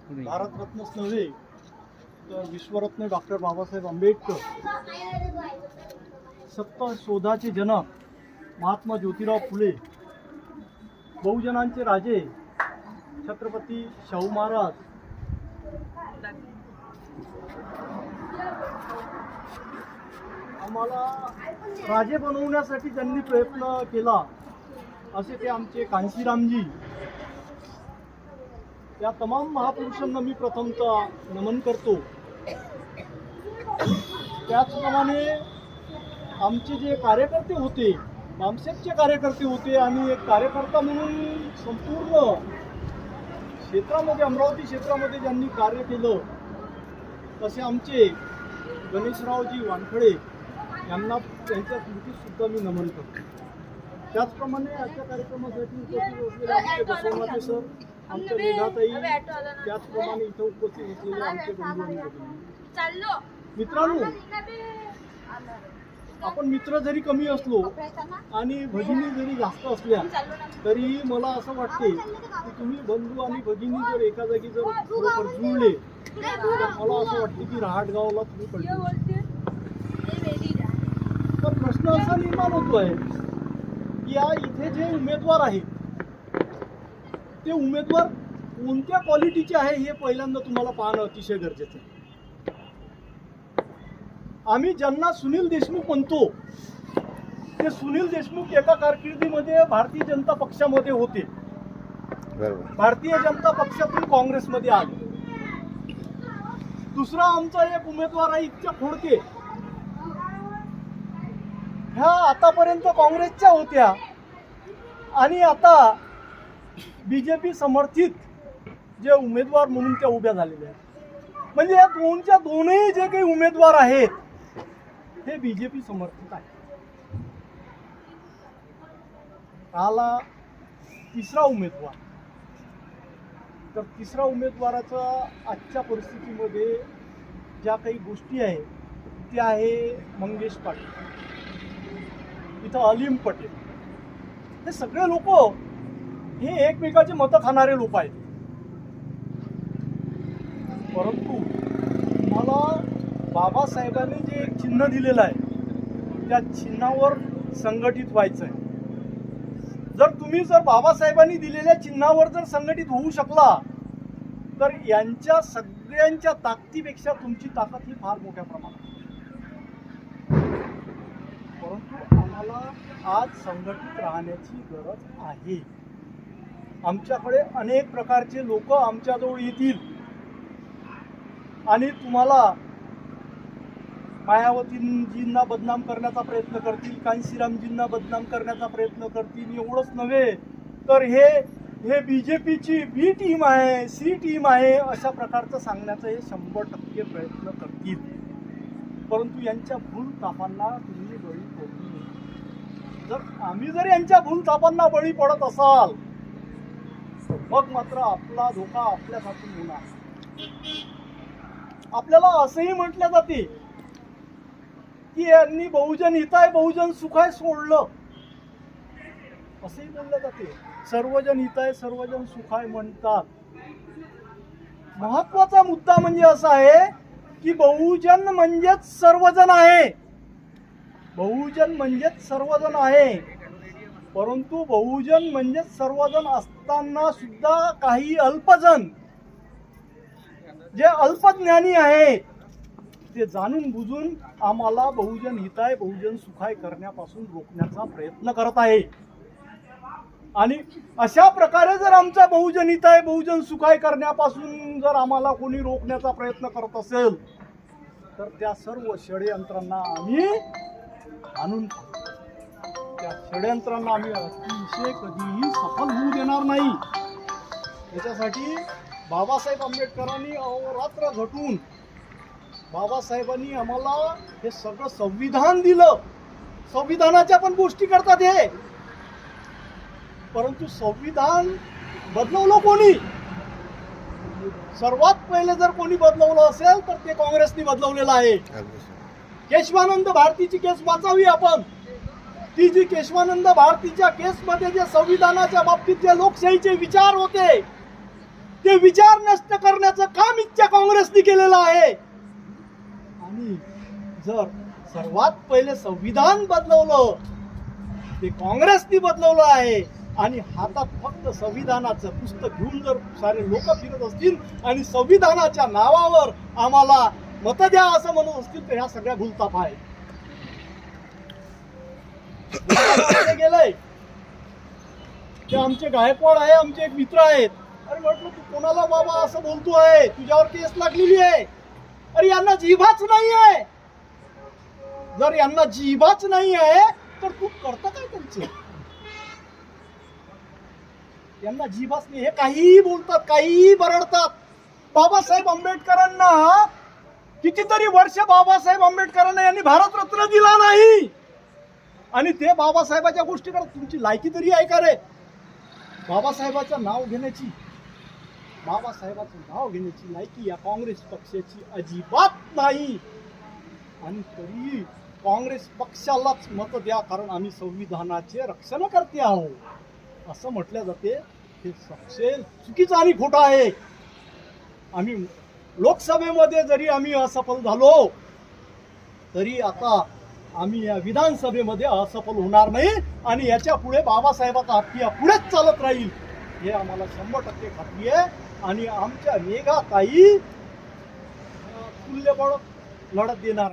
भारतरत्नच नव्हे तर विश्वरत्न डॉक्टर बाबासाहेब आंबेडकर, सत्ता शोधाचे जनक महात्मा ज्योतिराव फुले, बहुजनांचे राजे छत्रपती शाहू महाराज, आम्हाला राजे बनवण्यासाठी ज्यांनी प्रयत्न केला असे ते आमचे कांशीरामजी, या तमाम महापुरुषांना मी प्रथमतः नमन करतो। त्याचप्रमाणे आमचे जे कार्यकर्ते होते, बामसेपचे कार्यकर्ते होते आणि एक कार्यकर्ता म्हणून संपूर्ण क्षेत्रामध्ये, अमरावती क्षेत्रामध्ये ज्यांनी कार्य केलं तसे आमचे गणेशरावजी वानखडे यांना त्यांच्या स्मृतीसुद्धा मी नमन करतो। त्याचप्रमाणे आजच्या कार्यक्रमासाठी उपस्थित असलेले आमचे बसवनाथे सर, आमच्या मेघाताई, त्याचप्रमाणे इथं उपस्थित असलेले आमचे बंधू आणि भगिनी। मित्रांनो, आपण मित्र जरी कमी असलो आणि भगिनी जरी जास्त असल्या तरी मला असं वाटते की तुम्ही बंधू आणि भगिनी जर एका जागी जर खरोखर जुळले तर मला असं वाटते की रहाटगावला तुम्ही पडले। तर प्रश्न असा निर्माण होतो आहे की या इथे जे उमेदवार आहेत ते उमेदवार कोणत्या क्वालिटीचे आहे हे पहिल्यांदा तुम्हाला पाहणं अतिशय गरजेचं आहे। आम्ही ज्यांना सुनील देशमुख म्हणतो ते सुनील देशमुख एका कारकिर्दीमध्ये भारतीय जनता पक्षामध्ये होते, भारतीय जनता पक्षातून काँग्रेसमध्ये आले। दुसरा आमचा एक उमेदवार आहे इतक्या खोडके, ह्या आतापर्यंत काँग्रेसच्या होत्या आणि आता बीजेपी समर्थित जे उमेदवार म्हणून त्या उभ्या झालेल्या आहेत। म्हणजे या दोनही जे काही उमेदवार आहेत हे बीजेपी समर्थित आहेत। आला तिसरा उमेदवार, तर तिसरा उमेदवाराचा आजच्या परिस्थितीमध्ये ज्या काही गोष्टी आहेत त्या आहे मंगेश पाटील, इथं अलीम पटेल, हे सगळे लोक हे एकमेकाचे मतं खाणारे लोक आहेत। परंतु मला बाबासाहेबांनी जे एक चिन्ह दिलेलं आहे त्या चिन्हावर संघटित व्हायचं आहे। जर बाबासाहेबांनी दिलेल्या चिन्हावर जर संघटित होऊ शकला तर यांच्या सगळ्यांच्या ताकदीपेक्षा तुमची ताकद ही फार मोठ्या प्रमाणात आहे। परंतु आम्हाला आज संघटित राहण्याची गरज आहे। आमच्याकडे अनेक प्रकारचे लोक आमच्याजवळ येतील आणि तुम्हाला मायावतीजींना बदनाम करण्याचा प्रयत्न करतील, कांशीरामजींना बदनाम करण्याचा प्रयत्न करतील। एवढंच नव्हे तर हे बीजेपीची बी टीम आहे, सी टीम आहे अशा प्रकारचं सांगण्याचा हे 100% प्रयत्न करतील। परंतु यांच्या भूलथापांना तुम्ही बळी पडू नये। जर आम्ही जर यांच्या भूलथापांना बळी पडत असाल मग मात्र आपला धोका आपल्याच हातून होणार। आपल्याला असंही म्हटलं जाते की यांनी बहुजन हिताय बहुजन सुखाय सोडलं, असंही बोललं जाते। सर्वजन हिताय सर्वजन सुखाय म्हणतात। महत्वाचा मुद्दा म्हणजे असा आहे की बहुजन म्हणजेच सर्वजन आहे, बहुजन म्हणजेच सर्वजन आहे। परंतु बहुजन म्हणजेच सर्वजन असताना सुद्धा काही अल्पजन जे अल्पज्ञानी आहेत ते जाणून बुजून आम्हाला बहुजन हिताय बहुजन सुखाय करण्यापासून रोखण्याचा प्रयत्न करत आहे। आणि अशा प्रकारे जर आमचा बहुजन हिताय बहुजन सुखाय करण्यापासून जर आम्हाला कोणी रोखण्याचा प्रयत्न करत असेल तर त्या सर्व षडयंत्रांना आम्ही आणून त्या षडयंत्रांना आम्ही अतिशय कधीही सफल होऊ देणार नाही। त्याच्यासाठी बाबासाहेब आंबेडकरांनी अहोरात्र झटून बाबासाहेबांनी आम्हाला हे सगळं संविधान दिलं। संविधानाच्या पण गोष्टी करतात हे, परंतु संविधान बदलवलं कोणी? सर्वात पहिले जर कोणी बदलवलं असेल तर ते काँग्रेसने बदलवलेलं आहे। केशवानंद भारतीची केस वाचावी आपण। ती जी केशवानंद भारतीच्या केसमध्ये जे संविधानाच्या बाबतीत जे लोकशाहीचे विचार होते ते विचार नष्ट करण्याचं काम इथच्या काँग्रेसने केलेलं आहे. आणि जर सर्वात पहिले संविधान बदलवलं ते काँग्रेसने बदलवलं आहे. आणि हातात फक्त संविधानाचं पुस्तक घेऊन जर सारे लोक फिरत असतील आणि संविधानाच्या नावावर आम्हाला मत द्या असं म्हणत असतील तर ह्या सगळ्या भूलताप आहे. गेलंय ते आमचे गायकवाड आहे, आमचे एक मित्र आहेत. अरे म्हटलं तू कोणाला बाबा असं बोलतो आहे, तुझ्यावर केस लागलेली आहे. अरे यांना जिभाच नाही आहे. जर यांना जिभाच नाही आहे तर तू करता काय त्यांचं? यांना जिभाच नाही, हे काहीही बोलतात, काहीही बरडतात. बाबासाहेब आंबेडकरांना कितीतरी वर्ष बाबासाहेब आंबेडकरांना यांनी भारतरत्न दिला नाही. आणि ते बाबासाहेबाच्या गोष्टी करत. तुमची लायकी तरी आहे का रे बाबासाहेबाचं नाव घेण्याची? बाबासाहेबाचं नाव घेण्याची लायकी या काँग्रेस पक्षाची अजिबात नाही. आणि तरी काँग्रेस पक्षालाच मत द्या कारण आम्ही संविधानाचे रक्षण करते आहोत असं म्हटलं जाते. हे सपशेल चुकीचं आणि खोटं आहे. आम्ही लोकसभेमध्ये जरी आम्ही असफल झालो तरी आता आम्ही या विधानसभेमध्ये असफल होणार नाही. आणि याच्या पुढे बाबासाहेबाचा हत्ती पुढेच चालत राहील हे आम्हाला 100% खात्री आहे. आणि आमच्या मेघाताई तुल्यबळ लढत देणार.